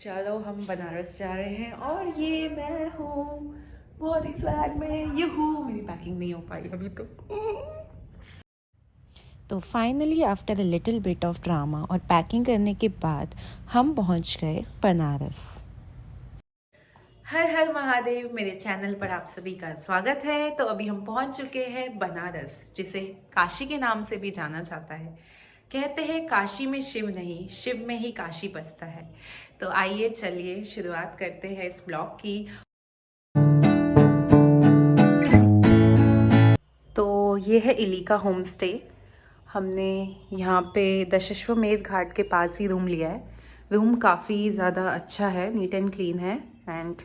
चलो हम बनारस जा रहे हैं और ये मैं हूँ बहुत ही स्वैग में। ये हूँ, मेरी पैकिंग नहीं हो पाई अभी तो finally after a little bit of drama और पैकिंग करने के बाद हम पहुंच गए बनारस। हर हर महादेव, मेरे चैनल पर आप सभी का स्वागत है। तो अभी हम पहुंच चुके हैं बनारस, जिसे काशी के नाम से भी जाना जाता है। कहते हैं काशी में शिव नहीं, शिव में ही काशी बसता है। तो आइए चलिए शुरुआत करते हैं इस ब्लॉग की। तो ये है इलिका होम स्टे। हमने यहाँ पे दशाश्वमेध घाट के पास ही रूम लिया है। रूम काफ़ी ज़्यादा अच्छा है, नीट एंड क्लीन है एंड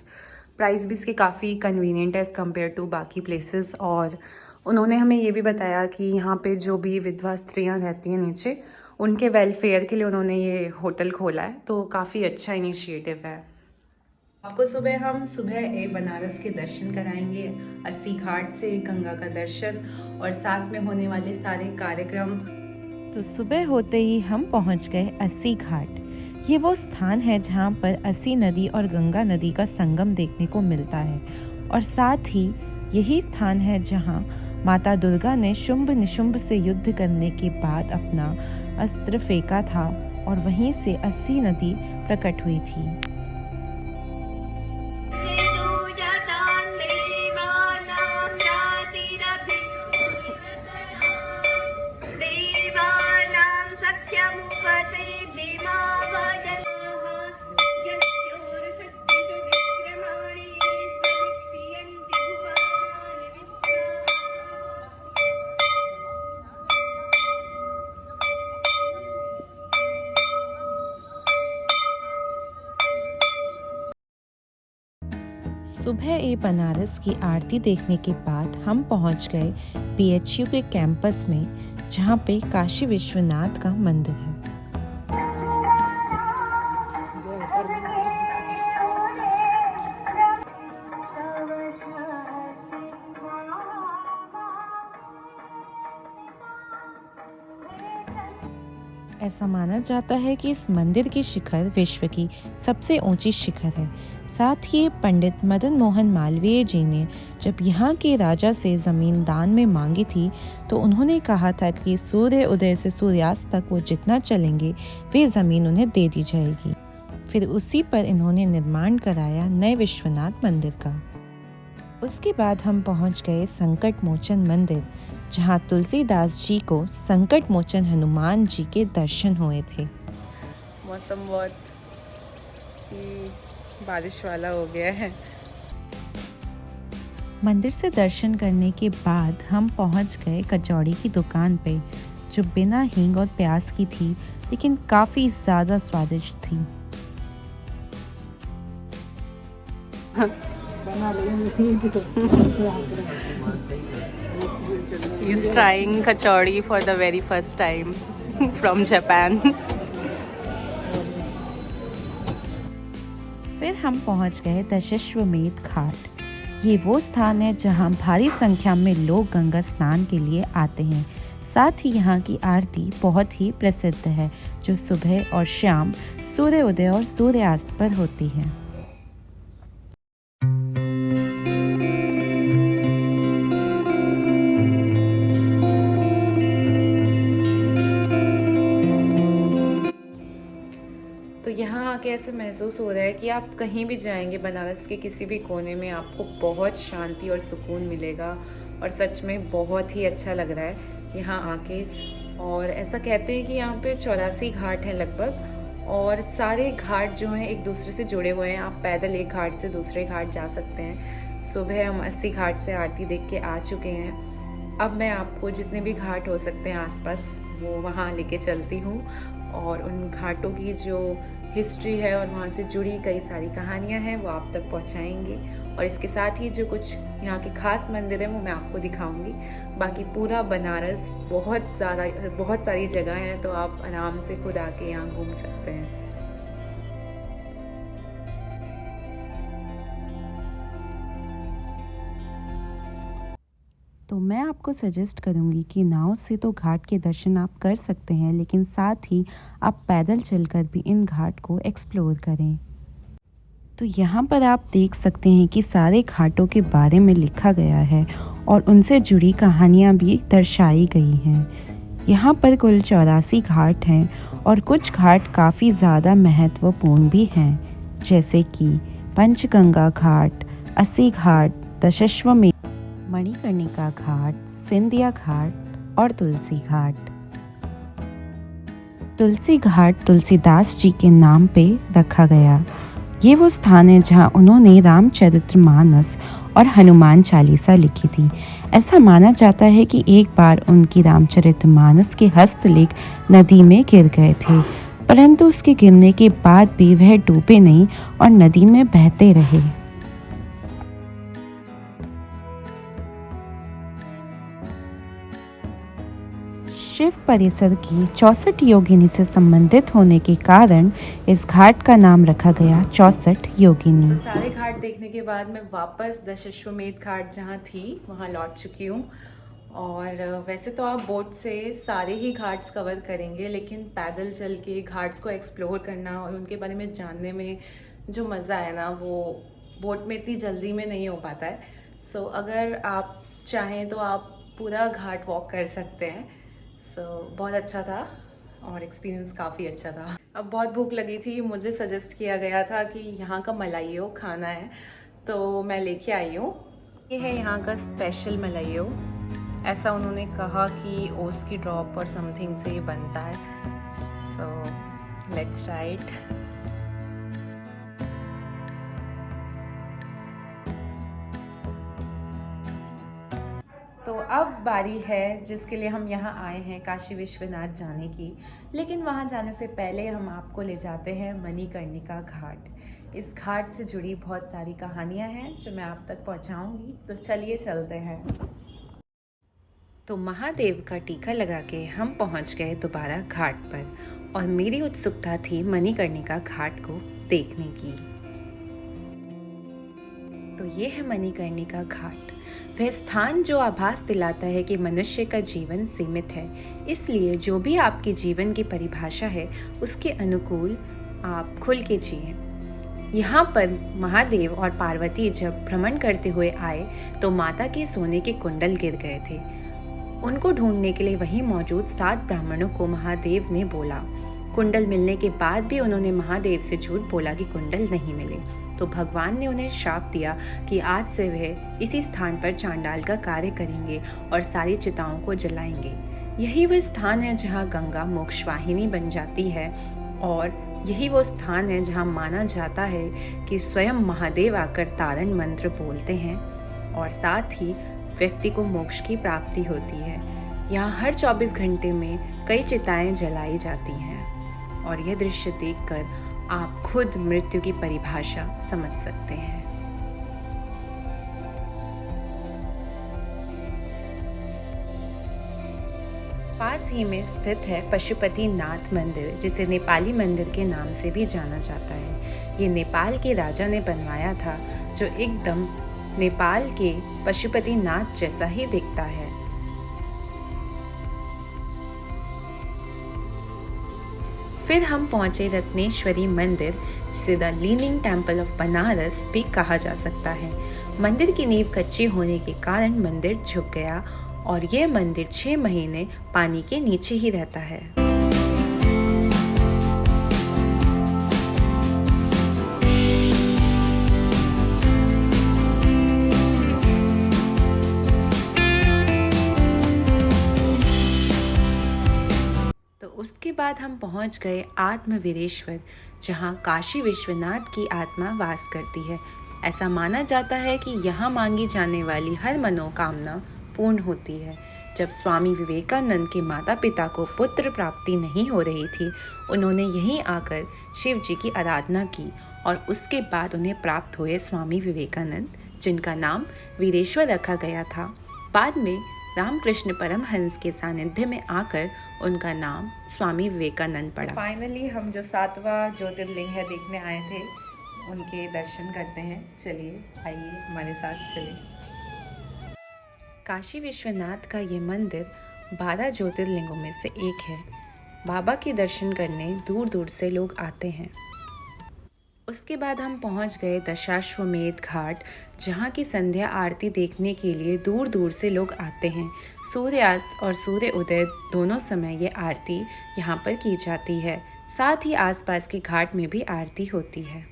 प्राइस भी इसकी काफ़ी कन्वीनियंट है एज़ कम्पेयर टू बाकी प्लेसेस। और उन्होंने हमें ये भी बताया कि यहाँ पे जो भी विधवा स्त्रियाँ रहती हैं नीचे, उनके वेलफेयर के लिए उन्होंने ये होटल खोला है। तो काफ़ी अच्छा इनिशिएटिव है। आपको हम सुबह बनारस के दर्शन कराएंगे, अस्सी घाट से गंगा का दर्शन और साथ में होने वाले सारे कार्यक्रम। तो सुबह होते ही हम पहुंच गए अस्सी घाट। ये वो स्थान है जहां पर अस्सी नदी और गंगा नदी का संगम देखने को मिलता है और साथ ही यही स्थान है जहां माता दुर्गा ने शुंभ निशुंभ से युद्ध करने के बाद अपना अस्त्र फेंका था और वहीं से अस्सी नदी प्रकट हुई थी। सुबह ए बनारस की आरती देखने के बाद हम पहुंच गए बीएचयू के कैंपस में, जहां पे काशी विश्वनाथ का मंदिर है। ऐसा माना जाता है कि इस मंदिर की शिखर विश्व की सबसे ऊंची शिखर है। साथ ही पंडित मदन मोहन मालवीय जी ने जब यहाँ के राजा से ज़मीन दान में मांगी थी, तो उन्होंने कहा था कि सूर्य उदय से सूर्यास्त तक वो जितना चलेंगे वे ज़मीन उन्हें दे दी जाएगी। फिर उसी पर इन्होंने निर्माण कराया नए विश्वनाथ मंदिर का। उसके बाद हम पहुंच गए संकट मोचन मंदिर, जहां तुलसीदास जी को संकट मोचन हनुमान जी के दर्शन हुए थे। मौसम बहुत ही बारिश वाला हो गया है। मंदिर से दर्शन करने के बाद हम पहुंच गए कचौड़ी की दुकान पे, जो बिना हींग और प्याज की थी लेकिन काफ़ी ज़्यादा स्वादिष्ट थी। He's trying kachori for the very first time from Japan. फिर हम पहुंच गए दशाश्वमेध घाट। ये वो स्थान है जहां भारी संख्या में लोग गंगा स्नान के लिए आते हैं। साथ ही यहाँ की आरती बहुत ही प्रसिद्ध है, जो सुबह और शाम सूर्य उदय और सूर्यास्त पर होती है। तो यहाँ आके ऐसे महसूस हो रहा है कि आप कहीं भी जाएंगे, बनारस के किसी भी कोने में आपको बहुत शांति और सुकून मिलेगा और सच में बहुत ही अच्छा लग रहा है यहाँ आके। और ऐसा कहते हैं कि यहाँ पे 84 घाट हैं लगभग, और सारे घाट जो हैं एक दूसरे से जुड़े हुए हैं। आप पैदल एक घाट से दूसरे घाट जा सकते हैं। सुबह हम 80 घाट से आरती देख के आ चुके हैं। अब मैं आपको जितने भी घाट हो सकते हैं आसपास, वो वहाँ लेके चलती हूँ और उन घाटों की जो हिस्ट्री है और वहाँ से जुड़ी कई सारी कहानियाँ हैं वो आप तक पहुँचाएंगे। और इसके साथ ही जो कुछ यहाँ के खास मंदिर हैं वो मैं आपको दिखाऊंगी। बाकी पूरा बनारस बहुत सारी जगह हैं, तो आप आराम से खुद आके यहाँ घूम सकते हैं। तो मैं आपको सजेस्ट करूंगी कि नाव से तो घाट के दर्शन आप कर सकते हैं, लेकिन साथ ही आप पैदल चलकर भी इन घाट को एक्सप्लोर करें। तो यहाँ पर आप देख सकते हैं कि सारे घाटों के बारे में लिखा गया है और उनसे जुड़ी कहानियाँ भी दर्शाई गई हैं। यहाँ पर कुल 84 घाट हैं और कुछ घाट काफ़ी ज़्यादा महत्वपूर्ण भी हैं, जैसे कि पंचगंगा घाट, अस्सी घाट, दशाश्वमेध, मणिकर्णिका घाट, सिंधिया घाट और तुलसी घाट। तुलसी घाट तुलसीदास जी के नाम पे रखा गया। ये वो स्थान है जहाँ उन्होंने रामचरितमानस और हनुमान चालीसा लिखी थी। ऐसा माना जाता है कि एक बार उनकी रामचरितमानस के हस्तलेख नदी में गिर गए थे, परंतु उसके गिरने के बाद भी वह डूबे नहीं और नदी में बहते रहे। शिव परिसर की 64 योगिनी से संबंधित होने के कारण इस घाट का नाम रखा गया 64 योगिनी। तो सारे घाट देखने के बाद मैं वापस दशाश्वमेध घाट जहाँ थी वहाँ लौट चुकी हूँ। और वैसे तो आप बोट से सारे ही घाट्स कवर करेंगे, लेकिन पैदल चल के घाट्स को एक्सप्लोर करना और उनके बारे में जानने में जो मज़ा है ना, वो बोट में इतनी जल्दी में नहीं हो पाता है। सो अगर आप चाहें तो आप पूरा घाट वॉक कर सकते हैं। बहुत अच्छा था और एक्सपीरियंस काफ़ी अच्छा था। अब बहुत भूख लगी थी, मुझे सजेस्ट किया गया था कि यहाँ का मलाइयो खाना है, तो मैं लेके आई हूँ। ये है यहाँ का स्पेशल मलाइयो। ऐसा उन्होंने कहा कि ओट्स की ड्रॉप और समथिंग से ये बनता है। So let's try it. तो अब बारी है जिसके लिए हम यहाँ आए हैं, काशी विश्वनाथ जाने की। लेकिन वहाँ जाने से पहले हम आपको ले जाते हैं मणिकर्णिका घाट। इस घाट से जुड़ी बहुत सारी कहानियाँ हैं जो मैं आप तक पहुँचाऊँगी, तो चलिए चलते हैं। तो महादेव का टीका लगा के हम पहुँच गए दोबारा घाट पर, और मेरी उत्सुकता थी मणिकर्णिका घाट को देखने की। तो ये है मणिकर्णिका घाट, वह स्थान जो आभास दिलाता है कि मनुष्य का जीवन सीमित है, इसलिए जो भी आपके जीवन की परिभाषा है उसके अनुकूल आप खुल के जिए। यहाँ पर महादेव और पार्वती जब भ्रमण करते हुए आए तो माता के सोने के कुंडल गिर गए थे। उनको ढूंढने के लिए वहीं मौजूद 7 ब्राह्मणों को महादेव ने बोला। कुंडल मिलने के बाद भी उन्होंने महादेव से झूठ बोला कि कुंडल नहीं मिले, तो भगवान ने उन्हें श्राप दिया कि आज से वह इसी स्थान पर चांडाल का कार्य करेंगे और सारी चिताओं को जलाएंगे। यही वह स्थान है जहाँ गंगा मोक्षवाहिनी बन जाती है, और यही वो स्थान है जहाँ माना जाता है कि स्वयं महादेव आकर तारण मंत्र बोलते हैं और साथ ही व्यक्ति को मोक्ष की प्राप्ति होती है। यहाँ हर 24 घंटे में कई चिताएं जलाई जाती हैं, और यह दृश्य देखकर आप खुद मृत्यु की परिभाषा समझ सकते हैं। पास ही में स्थित है पशुपतिनाथ मंदिर, जिसे नेपाली मंदिर के नाम से भी जाना जाता है। ये नेपाल के राजा ने बनवाया था, जो एकदम नेपाल के पशुपतिनाथ जैसा ही दिखता है। फिर हम पहुंचे रत्नेश्वरी मंदिर, जिसे the leaning temple of Banaras भी कहा जा सकता है। मंदिर की नींव कच्ची होने के कारण मंदिर झुक गया, और यह मंदिर 6 महीने पानी के नीचे ही रहता है। उसके बाद हम पहुंच गए आत्मवीरेश्वर, जहां काशी विश्वनाथ की आत्मा वास करती है। ऐसा माना जाता है कि यहाँ मांगी जाने वाली हर मनोकामना पूर्ण होती है। जब स्वामी विवेकानंद के माता पिता को पुत्र प्राप्ति नहीं हो रही थी, उन्होंने यहीं आकर शिव जी की आराधना की, और उसके बाद उन्हें प्राप्त हुए स्वामी विवेकानंद, जिनका नाम वीरेश्वर रखा गया था। बाद में रामकृष्ण परमहंस के सानिध्य में आकर उनका नाम स्वामी विवेकानंद पड़ा। फाइनली हम जो 7वां ज्योतिर्लिंग है देखने आए थे, उनके दर्शन करते हैं। चलिए आइए हमारे साथ चलिए। काशी विश्वनाथ का ये मंदिर 12 ज्योतिर्लिंगों में से एक है। बाबा के दर्शन करने दूर दूर से लोग आते हैं। उसके बाद हम पहुंच गए दशाश्वमेध घाट, जहां की संध्या आरती देखने के लिए दूर दूर से लोग आते हैं। सूर्यास्त और सूर्य उदय दोनों समय ये आरती यहाँ पर की जाती है। साथ ही आसपास के घाट में भी आरती होती है।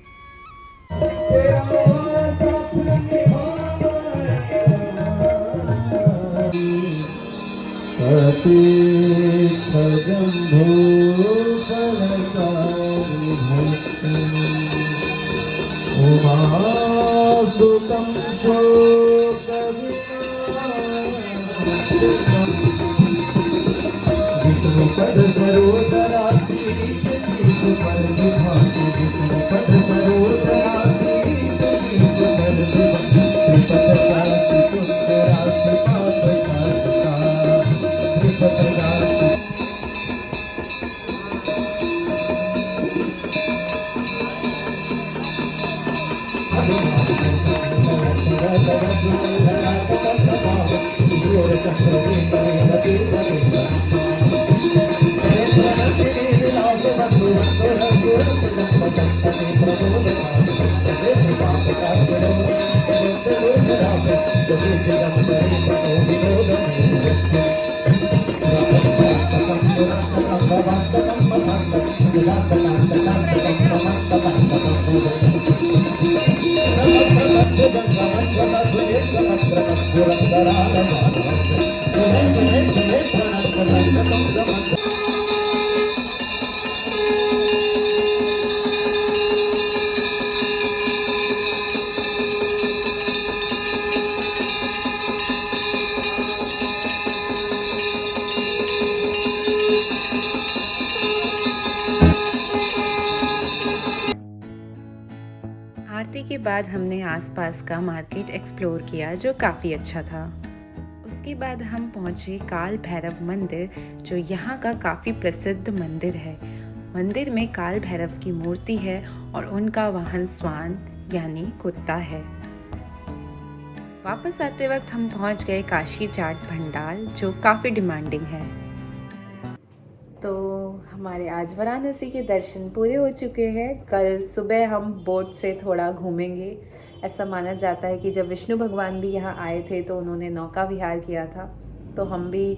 उमासुतं विष्णुपद सरोदराधीश शीश पर विभाति विष्णुपद सरोदराधीश शीश पर विभाति त्रिपद राशि पुत्र राशि पाप शासका त्रिपद राशि आरती के बाद हमने आसपास का मार्केट एक्सप्लोर किया, जो काफ़ी अच्छा था। उसके बाद हम पहुंचे काल भैरव मंदिर, जो यहाँ का काफ़ी प्रसिद्ध मंदिर है। मंदिर में काल भैरव की मूर्ति है और उनका वाहन स्वान यानी कुत्ता है। वापस आते वक्त हम पहुंच गए काशी चाट भंडार, जो काफ़ी डिमांडिंग है। तो हमारे आज वाराणसी के दर्शन पूरे हो चुके हैं। कल सुबह हम बोट से थोड़ा घूमेंगे। ऐसा माना जाता है कि जब विष्णु भगवान भी यहाँ आए थे तो उन्होंने नौका विहार किया था, तो हम भी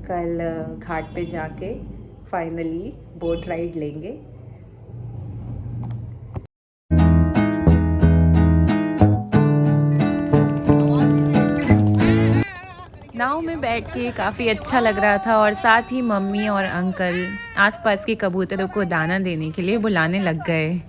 कल घाट पे जाके फाइनली बोट राइड लेंगे। नाव में बैठ के काफ़ी अच्छा लग रहा था और साथ ही मम्मी और अंकल आसपास के कबूतरों को दाना देने के लिए बुलाने लग गए।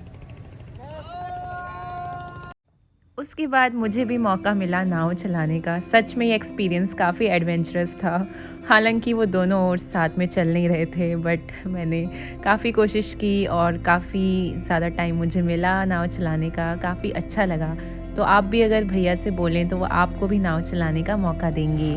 उसके बाद मुझे भी मौका मिला नाव चलाने का। सच में ये एक्सपीरियंस काफ़ी एडवेंचरस था। हालांकि वो दोनों ओर साथ में चल नहीं रहे थे, बट मैंने काफ़ी कोशिश की और काफ़ी ज़्यादा टाइम मुझे मिला नाव चलाने का। काफ़ी अच्छा लगा। तो आप भी अगर भैया से बोलें तो वो आपको भी नाव चलाने का मौका देंगे।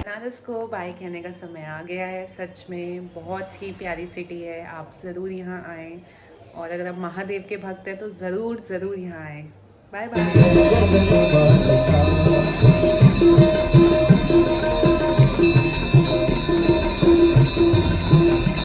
बनारस को बाय कहने का समय आ गया है। सच में बहुत ही प्यारी सिटी है। आप ज़रूर यहाँ आएँ और अगर आप महादेव के भक्त हैं तो ज़रूर ज़रूर यहाँ आएँ। Bye bye.